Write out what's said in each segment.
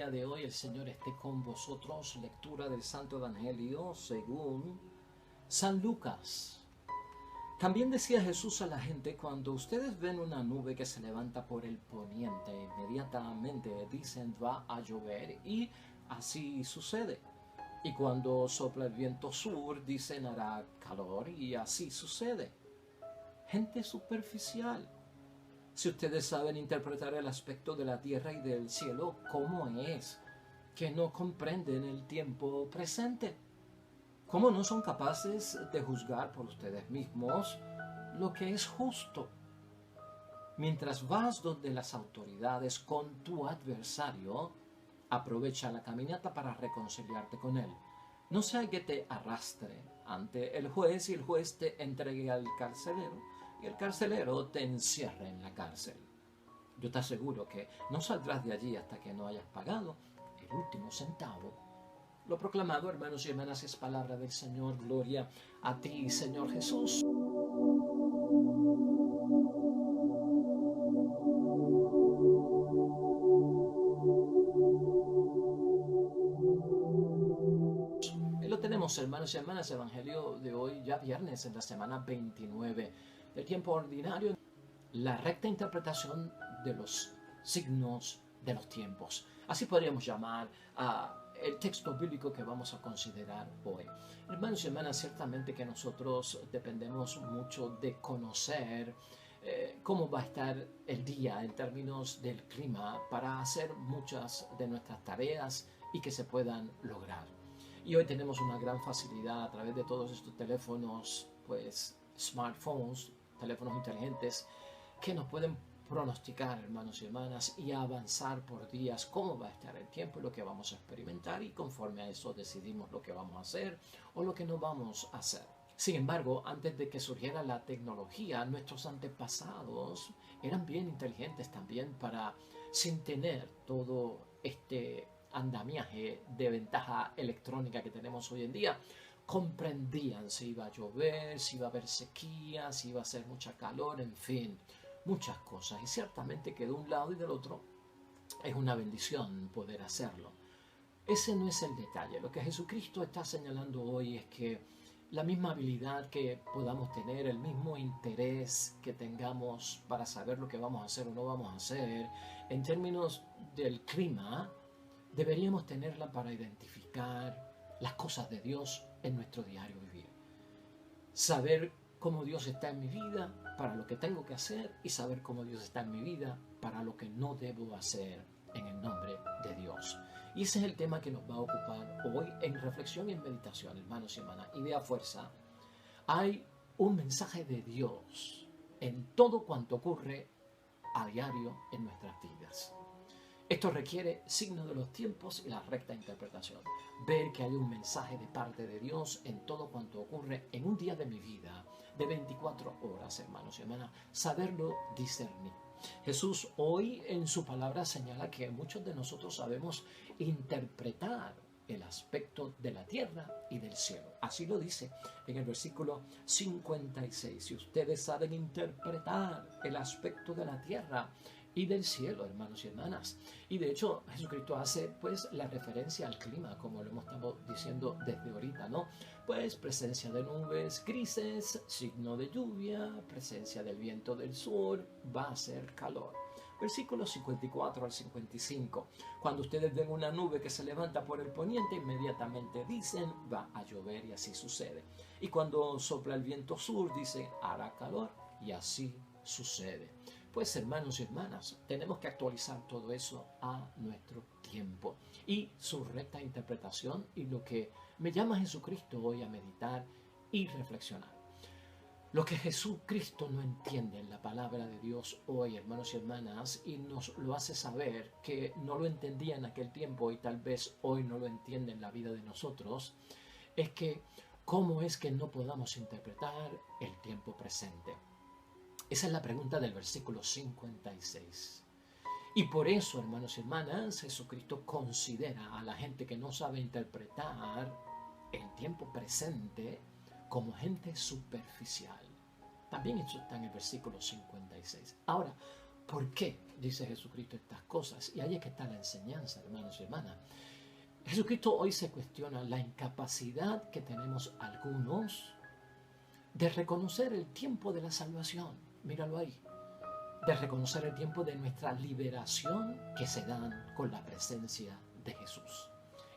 día de hoy el Señor esté con vosotros. Lectura del Santo Evangelio según San Lucas. También decía Jesús a la gente: cuando ustedes ven una nube que se levanta por el poniente, inmediatamente dicen va a llover, y así sucede. Y cuando sopla el viento sur, dicen hará calor, y así sucede. Gente superficial. Si ustedes saben interpretar el aspecto de la tierra y del cielo, ¿cómo es que no comprenden el tiempo presente? ¿Cómo no son capaces de juzgar por ustedes mismos lo que es justo? Mientras vas donde las autoridades con tu adversario, aprovecha la caminata para reconciliarte con él. No sea que te arrastre ante el juez y el juez te entregue al carcelero y el carcelero te encierre en la cárcel. Yo te aseguro que no saldrás de allí hasta que no hayas pagado el último centavo. Lo proclamado, hermanos y hermanas, es palabra del Señor. Gloria a ti, Señor Jesús. Lo tenemos, hermanos y hermanas, Evangelio de hoy, ya viernes, en la semana 29 del tiempo ordinario. La recta interpretación de los signos de los tiempos. Así podríamos llamar el texto bíblico que vamos a considerar hoy. Hermanos y hermanas, ciertamente que nosotros dependemos mucho de conocer cómo va a estar el día en términos del clima para hacer muchas de nuestras tareas y que se puedan lograr. Y hoy tenemos una gran facilidad a través de todos estos teléfonos, pues smartphones, teléfonos inteligentes, que nos pueden pronosticar, hermanos y hermanas, y avanzar por días cómo va a estar el tiempo, lo que vamos a experimentar, y conforme a eso decidimos lo que vamos a hacer o lo que no vamos a hacer. Sin embargo, antes de que surgiera la tecnología, nuestros antepasados eran bien inteligentes también para, sin tener todo este andamiaje de ventaja electrónica que tenemos hoy en día, comprendían si iba a llover, si iba a haber sequía, si iba a hacer mucha calor, en fin, muchas cosas. Y ciertamente que de un lado y del otro es una bendición poder hacerlo. Ese no es el detalle. Lo que Jesucristo está señalando hoy es que la misma habilidad que podamos tener, el mismo interés que tengamos para saber lo que vamos a hacer o no vamos a hacer, en términos del clima, deberíamos tenerla para identificar las cosas de Dios en nuestro diario vivir. Saber cómo Dios está en mi vida para lo que tengo que hacer, y saber cómo Dios está en mi vida para lo que no debo hacer en el nombre de Dios. Y ese es el tema que nos va a ocupar hoy en reflexión y en meditación, hermanos y hermanas. Y de a fuerza, hay un mensaje de Dios en todo cuanto ocurre a diario en nuestras vidas. Esto requiere signo de los tiempos y la recta interpretación. Ver que hay un mensaje de parte de Dios en todo cuanto ocurre en un día de mi vida, de 24 horas, hermanos y hermanas. Saberlo discernir. Jesús hoy en su palabra señala que muchos de nosotros sabemos interpretar el aspecto de la tierra y del cielo. Así lo dice en el versículo 56. Si ustedes saben interpretar el aspecto de la tierra y del cielo, hermanos y hermanas. Y de hecho Jesucristo hace pues la referencia al clima, como lo hemos estado diciendo desde ahorita, ¿no? Pues presencia de nubes grises, signo de lluvia, presencia del viento del sur, va a ser calor. Versículos 54 al 55. Cuando ustedes ven una nube que se levanta por el poniente, inmediatamente dicen va a llover, y así sucede. Y cuando sopla el viento sur, dice hará calor, y así sucede. Pues hermanos y hermanas, tenemos que actualizar todo eso a nuestro tiempo y su recta interpretación, y lo que me llama Jesucristo hoy a meditar y reflexionar. Lo que Jesucristo no entiende en la palabra de Dios hoy, hermanos y hermanas, y nos lo hace saber que no lo entendía en aquel tiempo y tal vez hoy no lo entiende en la vida de nosotros, es que cómo es que no podamos interpretar el tiempo presente. Esa es la pregunta del versículo 56. Y por eso, hermanos y hermanas, Jesucristo considera a la gente que no sabe interpretar el tiempo presente como gente superficial. También eso está en el versículo 56. Ahora, ¿Por qué dice Jesucristo estas cosas? Y ahí es que está la enseñanza, hermanos y hermanas. Jesucristo hoy se cuestiona la incapacidad que tenemos algunos de reconocer el tiempo de la salvación. Míralo ahí. De reconocer el tiempo de nuestra liberación que se dan con la presencia de Jesús.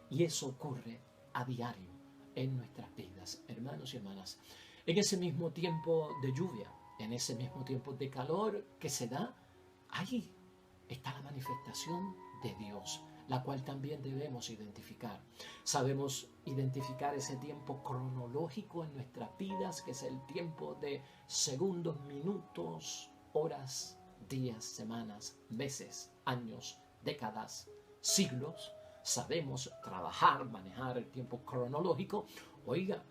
Y eso ocurre a diario en nuestras vidas, hermanos y hermanas. En ese mismo tiempo de lluvia, en ese mismo tiempo de calor que se da, ahí está la manifestación de Dios, la cual también debemos identificar. Sabemos identificar ese tiempo cronológico en nuestras vidas, que es el tiempo de segundos, minutos, horas, días, semanas, meses, años, décadas, siglos. Sabemos trabajar, manejar el tiempo cronológico. Oiga,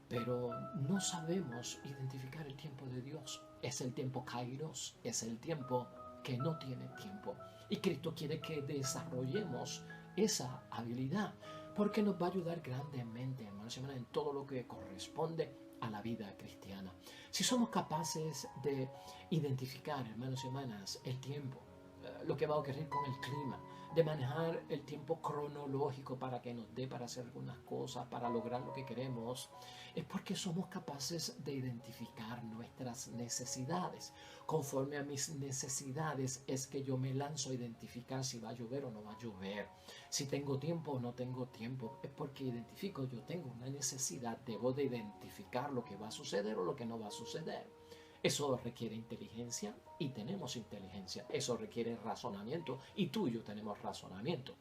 pero no sabemos identificar el tiempo de Dios. Es el tiempo kairos, es el tiempo que no tiene tiempo. Y Cristo quiere que desarrollemos esa habilidad, porque nos va a ayudar grandemente, hermanos y hermanas, en todo lo que corresponde a la vida cristiana. Si somos capaces de identificar, hermanos y hermanas, el tiempo, lo que va a ocurrir con el clima, de manejar el tiempo cronológico para que nos dé para hacer algunas cosas, para lograr lo que queremos, es porque somos capaces de identificar nuestras necesidades. Conforme a mis necesidades es que yo me lanzo a identificar si va a llover o no va a llover, si tengo tiempo o no tengo tiempo. Es porque identifico, yo tengo una necesidad, debo de identificar lo que va a suceder o lo que no va a suceder. Eso requiere inteligencia y tenemos inteligencia. Eso requiere razonamiento y tú y yo tenemos razonamiento.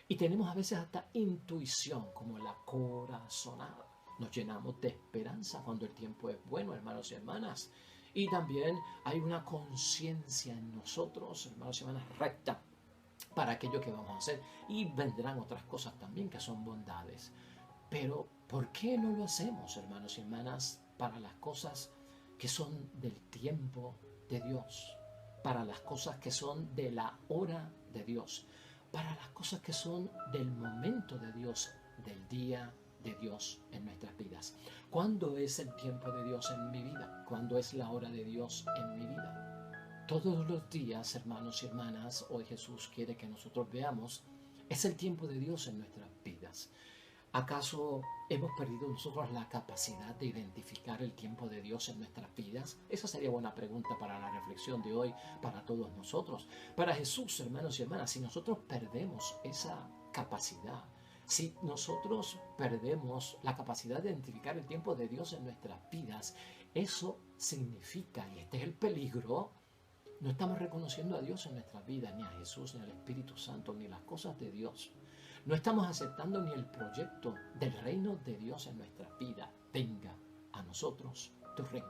Y tenemos a veces hasta intuición, como la corazonada. Nos llenamos de esperanza cuando el tiempo es bueno, hermanos y hermanas. Y también hay una conciencia en nosotros, hermanos y hermanas, recta para aquello que vamos a hacer. Y vendrán otras cosas también que son bondades. Pero, ¿por qué no lo hacemos, hermanos y hermanas, para las cosas que son del tiempo de Dios, para las cosas que son de la hora de Dios, para las cosas que son del momento de Dios, del día de Dios en nuestras vidas? ¿Cuándo es el tiempo de Dios en mi vida? ¿Cuándo es la hora de Dios en mi vida? Todos los días, hermanos y hermanas, hoy Jesús quiere que nosotros veamos, es el tiempo de Dios en nuestras vidas. ¿Acaso hemos perdido nosotros la capacidad de identificar el tiempo de Dios en nuestras vidas? Esa sería buena pregunta para la reflexión de hoy, para todos nosotros. Para Jesús, hermanos y hermanas, si nosotros perdemos esa capacidad, si nosotros perdemos la capacidad de identificar el tiempo de Dios en nuestras vidas, eso significa, y este es el peligro, no estamos reconociendo a Dios en nuestras vidas, ni a Jesús, ni al Espíritu Santo, ni las cosas de Dios. No estamos aceptando ni el proyecto del reino de Dios en nuestra vida. Venga a nosotros tu reino.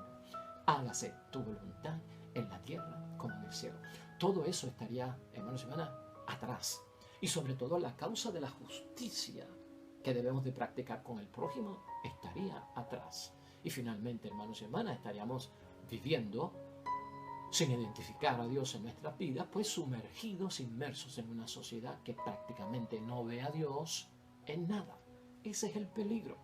Hágase tu voluntad en la tierra como en el cielo. Todo eso estaría, hermanos y hermanas, atrás. Y sobre todo la causa de la justicia que debemos de practicar con el prójimo estaría atrás. Y finalmente, hermanos y hermanas, estaríamos viviendo sin identificar a Dios en nuestras vidas, pues sumergidos, inmersos en una sociedad que prácticamente no ve a Dios en nada. Ese es el peligro.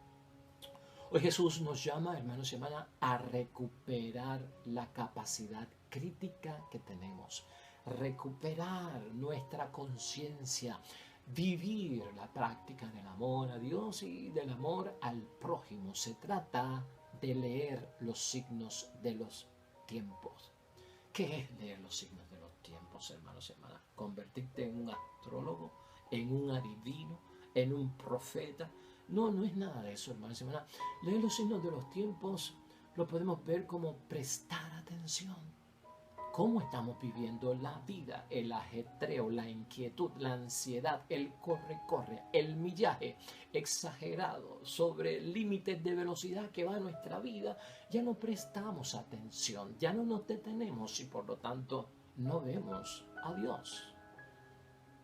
Hoy Jesús nos llama, hermanos y hermanas, a recuperar la capacidad crítica que tenemos, recuperar nuestra conciencia, vivir la práctica del amor a Dios y del amor al prójimo. Se trata de leer los signos de los tiempos. ¿Qué es leer los signos de los tiempos, hermanos y hermanas? ¿Convertirte en un astrólogo, en un adivino, en un profeta? No, no es nada de eso, hermanos y hermanas. Leer los signos de los tiempos lo podemos ver como prestar atención. ¿Cómo estamos viviendo la vida? El ajetreo, la inquietud, la ansiedad, el corre-corre, el millaje exagerado sobre límites de velocidad que va a nuestra vida. Ya no prestamos atención, ya no nos detenemos y por lo tanto no vemos a Dios.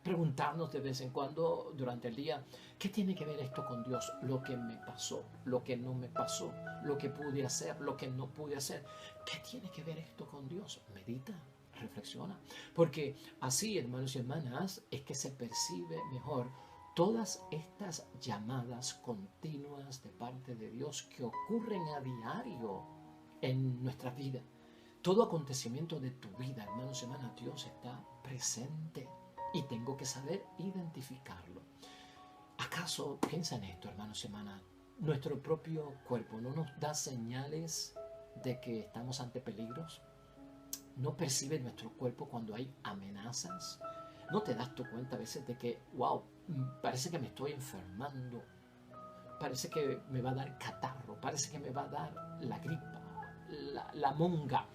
Preguntarnos de vez en cuando durante el día, ¿qué tiene que ver esto con Dios? Lo que me pasó, lo que no me pasó, lo que pude hacer, lo que no pude hacer. ¿Qué tiene que ver esto con Dios? Medita, reflexiona. Porque así, hermanos y hermanas, es que se percibe mejor todas estas llamadas continuas de parte de Dios que ocurren a diario en nuestra vida. Todo acontecimiento de tu vida, hermanos y hermanas, Dios está presente y tengo que saber identificarlo. ¿Acaso, piensa en esto, hermanos y hermanas, nuestro propio cuerpo no nos da señales de que estamos ante peligros? ¿No percibe nuestro cuerpo cuando hay amenazas? ¿No te das tu cuenta a veces de que, wow, parece que me estoy enfermando? Parece que me va a dar catarro, parece que me va a dar la gripa, la monga,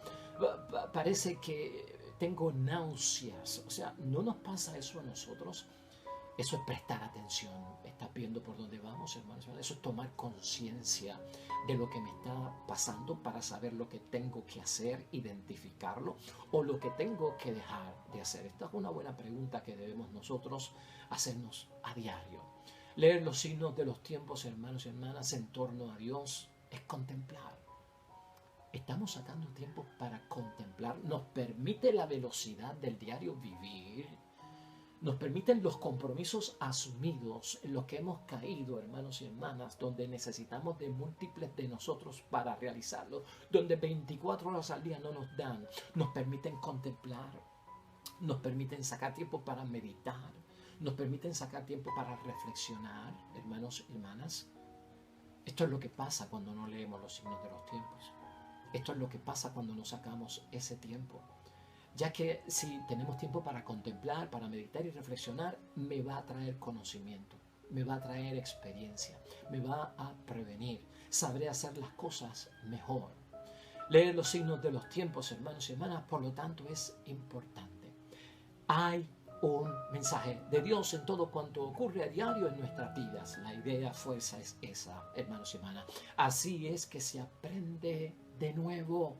parece que tengo náuseas. O sea, ¿no nos pasa eso a nosotros? Eso es prestar atención. ¿Estás viendo por dónde vamos, hermanos? Eso es tomar conciencia de lo que me está pasando para saber lo que tengo que hacer, identificarlo, o lo que tengo que dejar de hacer. Esta es una buena pregunta que debemos nosotros hacernos a diario. Leer los signos de los tiempos, hermanos y hermanas, en torno a Dios es contemplar. Estamos sacando tiempo para contemplar. Nos permite la velocidad del diario vivir. Nos permiten los compromisos asumidos en los que hemos caído, hermanos y hermanas, donde necesitamos de múltiples de nosotros para realizarlo, donde 24 horas al día no nos dan. Nos permiten contemplar, nos permiten sacar tiempo para meditar, nos permiten sacar tiempo para reflexionar, hermanos y hermanas. Esto es lo que pasa cuando no leemos los signos de los tiempos. Esto es lo que pasa cuando no sacamos ese tiempo. Ya que si tenemos tiempo para contemplar, para meditar y reflexionar, me va a traer conocimiento, me va a traer experiencia, me va a prevenir, sabré hacer las cosas mejor. Leer los signos de los tiempos, hermanos y hermanas, por lo tanto es importante. Hay un mensaje de Dios en todo cuanto ocurre a diario en nuestras vidas. La idea, fuerza es esa, hermanos y hermanas. Así es que se aprende de nuevo.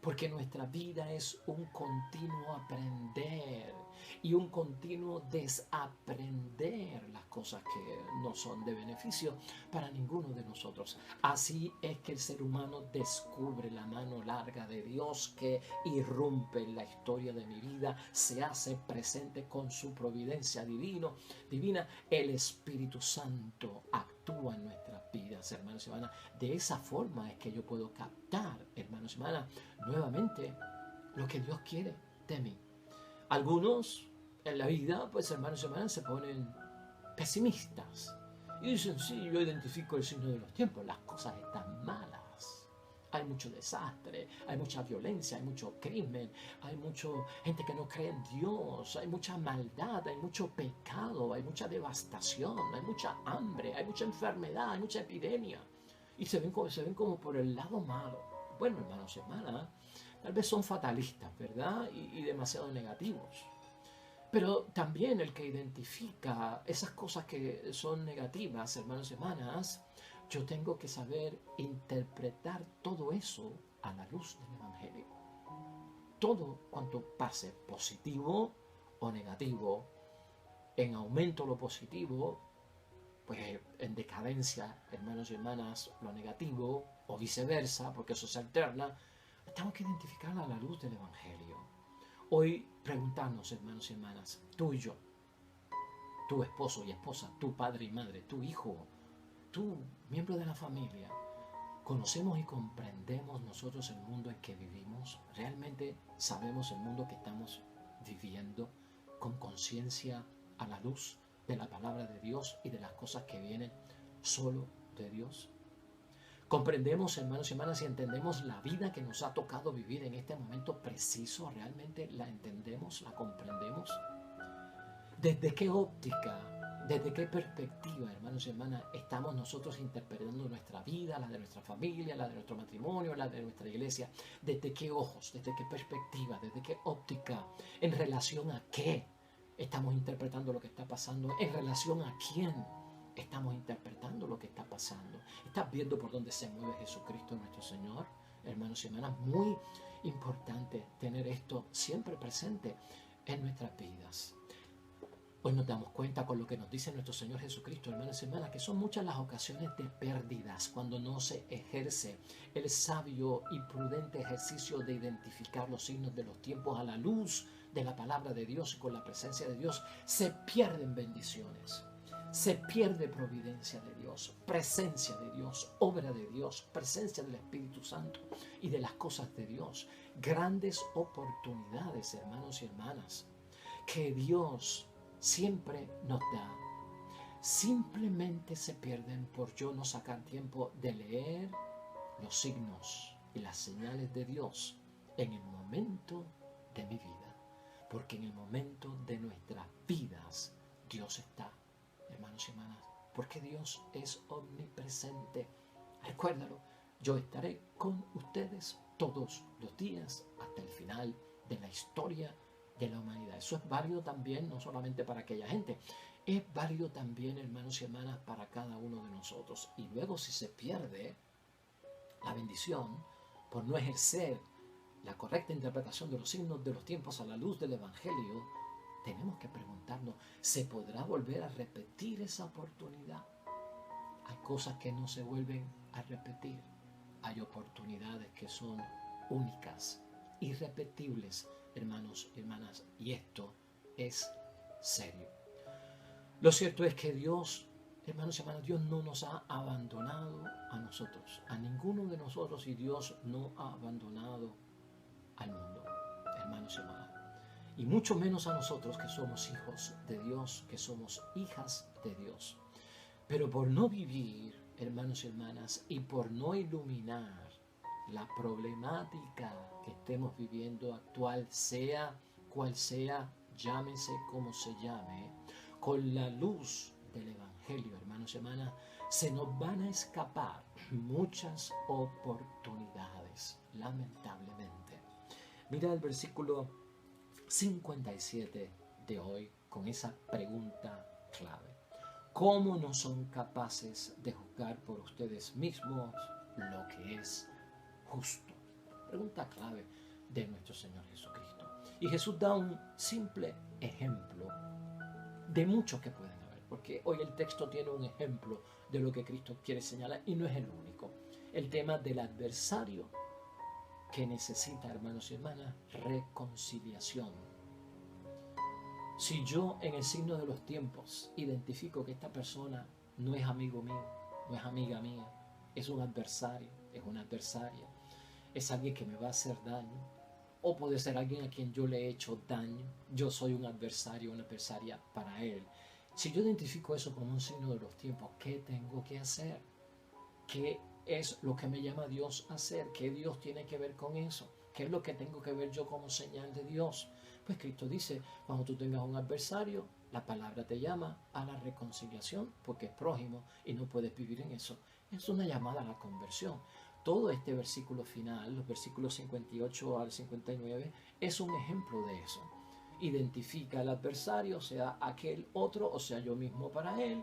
Porque nuestra vida es un continuo aprender y un continuo desaprender las cosas que no son de beneficio para ninguno de nosotros. Así es que el ser humano descubre la mano larga de Dios que irrumpe en la historia de mi vida, se hace presente con su providencia divina. El Espíritu Santo actúa en nuestras vidas, hermanos y hermanas. De esa forma es que yo puedo captar, hermanos y hermanas, nuevamente lo que Dios quiere de mí. Algunos en la vida, pues hermanos y hermanas, se ponen pesimistas y dicen, sí, yo identifico el signo de los tiempos, las cosas están malas, hay mucho desastre, hay mucha violencia, hay mucho crimen, hay mucha gente que no cree en Dios, hay mucha maldad, hay mucho pecado, hay mucha devastación, hay mucha hambre, hay mucha enfermedad, hay mucha epidemia, y se ven como por el lado malo. Bueno, hermanos y hermanas, tal vez son fatalistas, ¿verdad? Y demasiado negativos. Pero también el que identifica esas cosas que son negativas, hermanos y hermanas, yo tengo que saber interpretar todo eso a la luz del Evangelio. Todo cuanto pase, positivo o negativo, en aumento lo positivo, pues en decadencia, hermanos y hermanas, lo negativo, o viceversa, porque eso se alterna, tengo que identificarla a la luz del Evangelio. Hoy preguntarnos, hermanos y hermanas, tú y yo, tu esposo y esposa, tu padre y madre, tu hijo, tú, miembro de la familia, ¿conocemos y comprendemos nosotros el mundo en que vivimos? ¿Realmente sabemos el mundo que estamos viviendo con conciencia a la luz de la palabra de Dios y de las cosas que vienen solo de Dios? ¿Comprendemos, hermanos y hermanas, y entendemos la vida que nos ha tocado vivir en este momento preciso? ¿Realmente la entendemos, la comprendemos? ¿Desde qué óptica, desde qué perspectiva, hermanos y hermanas, estamos nosotros interpretando nuestra vida, la de nuestra familia, la de nuestro matrimonio, la de nuestra iglesia? ¿Desde qué ojos, desde qué perspectiva, desde qué óptica? ¿En relación a qué estamos interpretando lo que está pasando? ¿En relación a quién estamos interpretando lo que está pasando? ¿Estás viendo por dónde se mueve Jesucristo nuestro Señor? Hermanos y hermanas, muy importante tener esto siempre presente en nuestras vidas. Hoy nos damos cuenta con lo que nos dice nuestro Señor Jesucristo, hermanos y hermanas, que son muchas las ocasiones de pérdidas cuando no se ejerce el sabio y prudente ejercicio de identificar los signos de los tiempos a la luz de la palabra de Dios y con la presencia de Dios. Se pierden bendiciones, se pierde providencia de Dios, presencia de Dios, obra de Dios, presencia del Espíritu Santo y de las cosas de Dios. Grandes oportunidades, hermanos y hermanas, que Dios siempre nos da. Simplemente se pierden por yo no sacar tiempo de leer los signos y las señales de Dios en el momento de mi vida. Porque en el momento de nuestras vidas Dios está. Hermanos y hermanas, porque Dios es omnipresente. Recuérdalo, yo estaré con ustedes todos los días hasta el final de la historia de la humanidad. Eso es válido también, no solamente para aquella gente, es válido también, hermanos y hermanas, para cada uno de nosotros. Y luego, si se pierde la bendición por no ejercer la correcta interpretación de los signos de los tiempos a la luz del Evangelio, tenemos que preguntarnos, ¿se podrá volver a repetir esa oportunidad? Hay cosas que no se vuelven a repetir. Hay oportunidades que son únicas, irrepetibles, hermanos y hermanas. Y esto es serio. Lo cierto es que Dios, hermanos y hermanas, Dios no nos ha abandonado a nosotros, a ninguno de nosotros, y Dios no ha abandonado al mundo, hermanos y hermanas. Y mucho menos a nosotros que somos hijos de Dios, que somos hijas de Dios. Pero por no vivir, hermanos y hermanas, y por no iluminar la problemática que estemos viviendo actual, sea cual sea, llámese como se llame, con la luz del Evangelio, hermanos y hermanas, se nos van a escapar muchas oportunidades, lamentablemente. Mira el versículo 57 de hoy con esa pregunta clave. ¿Cómo no son capaces de juzgar por ustedes mismos lo que es justo? Pregunta clave de nuestro Señor Jesucristo. Y Jesús da un simple ejemplo de muchos que pueden haber, porque hoy el texto tiene un ejemplo de lo que Cristo quiere señalar y no es el único. El tema del adversario que necesita, hermanos y hermanas, reconciliación. Si yo en el signo de los tiempos identifico que esta persona no es amigo mío, no es amiga mía, es un adversario, es una adversaria, es alguien que me va a hacer daño, o puede ser alguien a quien yo le he hecho daño, yo soy un adversario, una adversaria para él. Si yo identifico eso como un signo de los tiempos, ¿qué tengo que hacer? ¿Qué es lo que me llama Dios a hacer? ¿Qué Dios tiene que ver con eso? ¿Qué es lo que tengo que ver yo como señal de Dios? Pues Cristo dice, cuando tú tengas un adversario, la palabra te llama a la reconciliación porque es prójimo y no puedes vivir en eso. Es una llamada a la conversión. Todo este versículo final, los versículos 58 al 59, es un ejemplo de eso. Identifica al adversario, sea aquel otro o sea yo mismo para él,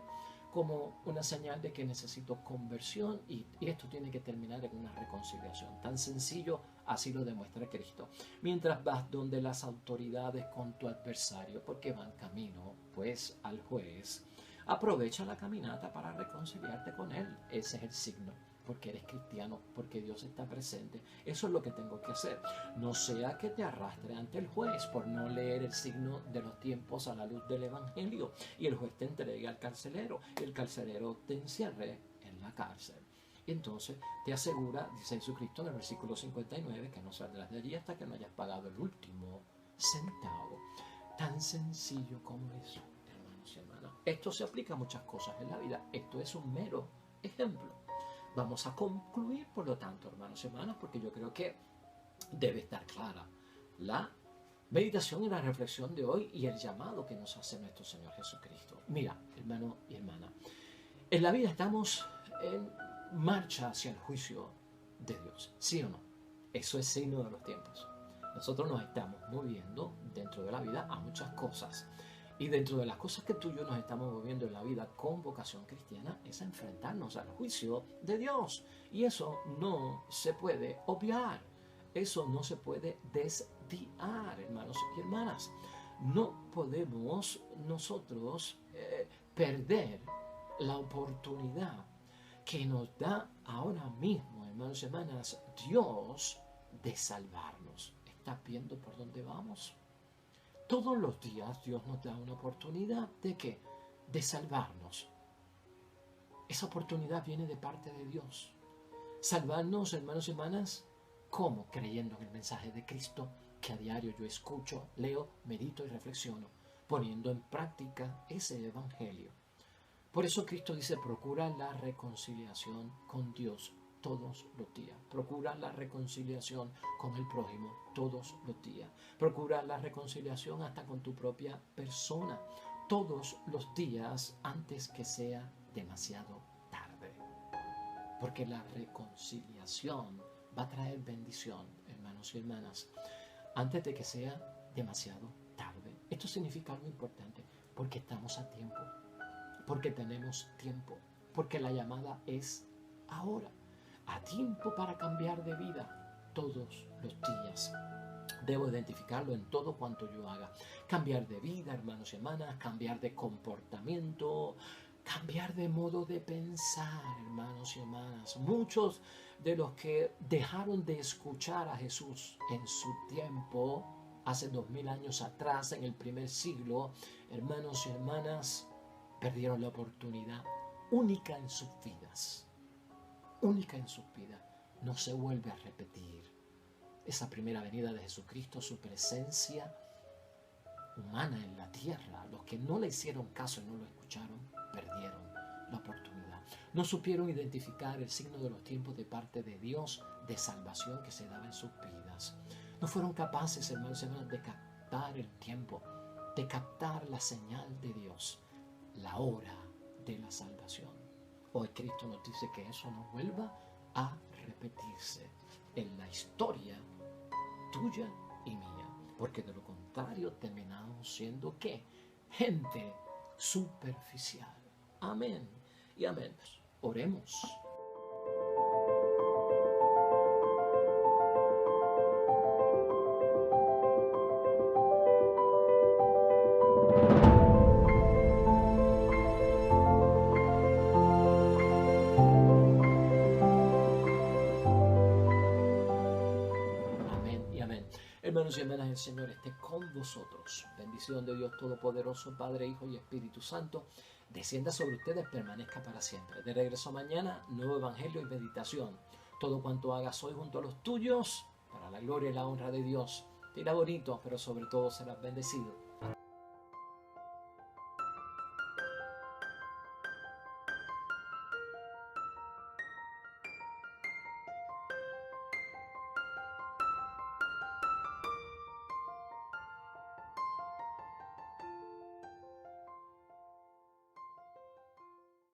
como una señal de que necesito conversión y esto tiene que terminar en una reconciliación. Tan sencillo, así lo demuestra Cristo. Mientras vas donde las autoridades con tu adversario, porque van camino pues al juez, aprovecha la caminata para reconciliarte con él. Ese es el signo, porque eres cristiano, porque Dios está presente. Eso es lo que tengo que hacer. No sea que te arrastre ante el juez por no leer el signo de los tiempos a la luz del Evangelio y el juez te entregue al carcelero y el carcelero te encierre en la cárcel. Y entonces te asegura, dice Jesucristo en el versículo 59, que no saldrás de allí hasta que no hayas pagado el último centavo. Tan sencillo como eso, hermanos y hermanas. Esto se aplica a muchas cosas en la vida. Esto es un mero ejemplo. Vamos a concluir, por lo tanto, hermanos y hermanas, porque yo creo que debe estar clara la meditación y la reflexión de hoy y el llamado que nos hace nuestro Señor Jesucristo. Mira, hermano y hermana, en la vida estamos en marcha hacia el juicio de Dios, ¿sí o no? Eso es signo de los tiempos. Nosotros nos estamos moviendo dentro de la vida a muchas cosas. Y dentro de las cosas que tú y yo nos estamos moviendo en la vida con vocación cristiana es enfrentarnos al juicio de Dios. Y eso no se puede obviar. Eso no se puede desviar, hermanos y hermanas. No podemos nosotros perder la oportunidad que nos da ahora mismo, hermanos y hermanas, Dios de salvarnos. ¿Estás viendo por dónde vamos? Todos los días Dios nos da una oportunidad de ¿qué? de salvarnos. Esa oportunidad viene de parte de Dios. Salvarnos, hermanos y hermanas, ¿cómo? Creyendo en el mensaje de Cristo que a diario yo escucho, leo, medito y reflexiono, poniendo en práctica ese evangelio. Por eso Cristo dice, procura la reconciliación con Dios todos los días. Procura la reconciliación con el prójimo todos los días. Procura la reconciliación hasta con tu propia persona todos los días antes que sea demasiado tarde. Porque la reconciliación va a traer bendición, hermanos y hermanas, antes de que sea demasiado tarde. Esto significa algo importante, porque estamos a tiempo, porque tenemos tiempo, porque la llamada es ahora. A tiempo para cambiar de vida todos los días. Debo identificarlo en todo cuanto yo haga. Cambiar de vida, hermanos y hermanas, cambiar de comportamiento, cambiar de modo de pensar, hermanos y hermanas. Muchos de los que dejaron de escuchar a Jesús en su tiempo, hace 2000 años atrás, en el primer siglo, hermanos y hermanas, perdieron la oportunidad única en sus vidas. Única en sus vidas. No se vuelve a repetir. Esa primera venida de Jesucristo, su presencia humana en la tierra, los que no le hicieron caso y no lo escucharon, perdieron la oportunidad. No supieron identificar el signo de los tiempos de parte de Dios de salvación que se daba en sus vidas. No fueron capaces, hermanos y hermanas, de captar el tiempo, de captar la señal de Dios, la hora de la salvación. Hoy Cristo nos dice que eso no vuelva a repetirse en la historia tuya y mía, porque de lo contrario terminamos siendo ¿qué? Gente superficial. Amén y amén. Oremos. Hermanos y hermanas, el Señor esté con vosotros. Bendición de Dios Todopoderoso, Padre, Hijo y Espíritu Santo, descienda sobre ustedes, permanezca para siempre. De regreso mañana, nuevo evangelio y meditación. Todo cuanto hagas hoy junto a los tuyos, para la gloria y la honra de Dios. Te irá bonito, pero sobre todo serás bendecido.